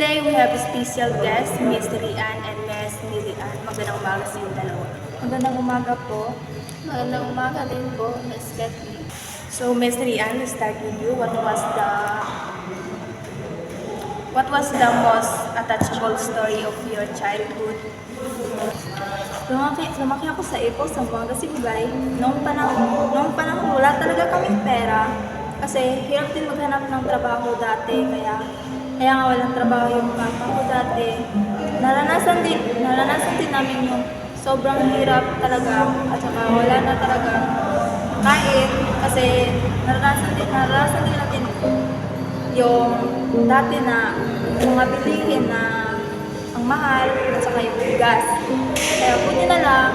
Today we have a special guest, Miss Rian and Miss Milian. Magandang umaga sa yung dalawa. Magandang umaga po. Magandang umaga din po, Miss Kathleen. So Miss Rian, let's start with you. What was the most attachable story of your childhood? Lumaki ako sa Ipoh, Zamboanga, Sibugay. Noong panahon wala talaga kaming pera. Kasi hirap din maghanap ng trabaho dati. Kaya nga walang trabaho yung papa ko dati. Naranasan din namin yung sobrang hirap talaga. At saka wala na talaga kain. Kasi naranasan din natin yung dati na mga bilihin na ang mahal at saka yung gas. Kaya buti na lang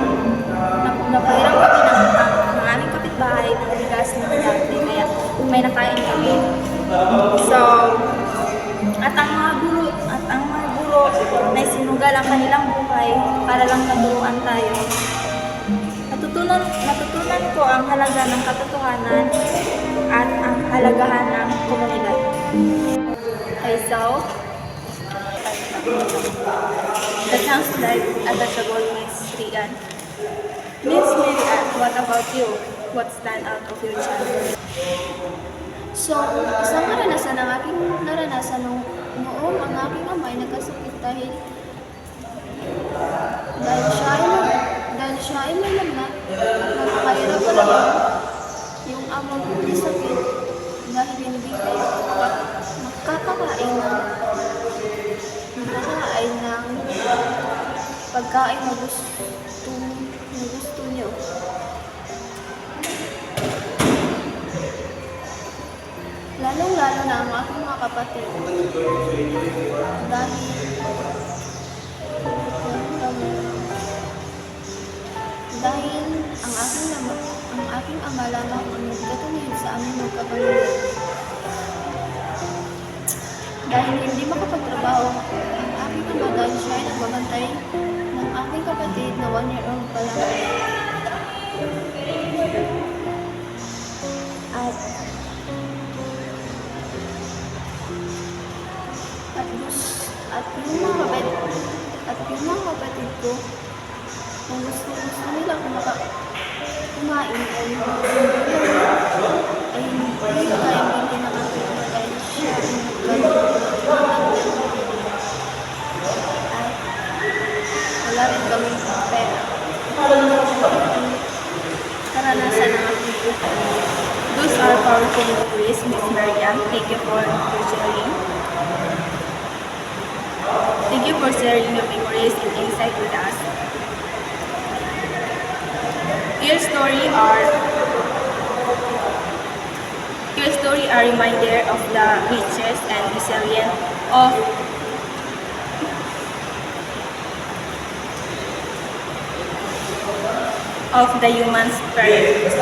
napahiram kami ng aming kapitbahay ng bigas na dati. Kaya may nakain kami. So, at ang mga guro na sinugal ang kanilang buhay para lang maturuan tayo. Natutunan ko ang halaga ng katotohanan at ang halagahan ng komunidad. Okay, so, That sounds like attachable, Miss Rian. Miss Milian, what about you? What stand out of your childhood? So, isang karanasan ang aking naranasan noong ang aking amay nagkasakit dahil siya ay may lagnat at napakahirap talaga yung amang sakit dahil hindi kayo makakakain ng pagkain na gusto niyo. Lalong-lalo na ang aking mga kapatid. Dahil ang aking ama lamang ang nagkatulid sa aming magkapamilya. Dahil hindi makapagtrabaho ang aking ama dahil siya ay nagbabantay ng aking kapatid na 1 year old pa lang. At yung mga kapatid ko, kung gusto nila kumain ay hindi kayang binti ng aking ama dahil siya ay at wala rin kaming pera. Karanasan ng aking buhay. Those are powerful memories, Miss Mariam. Thank you for sharing. Thank you for sharing your memories and insight with us. Your story are reminder of the richness and resilience of the human spirit.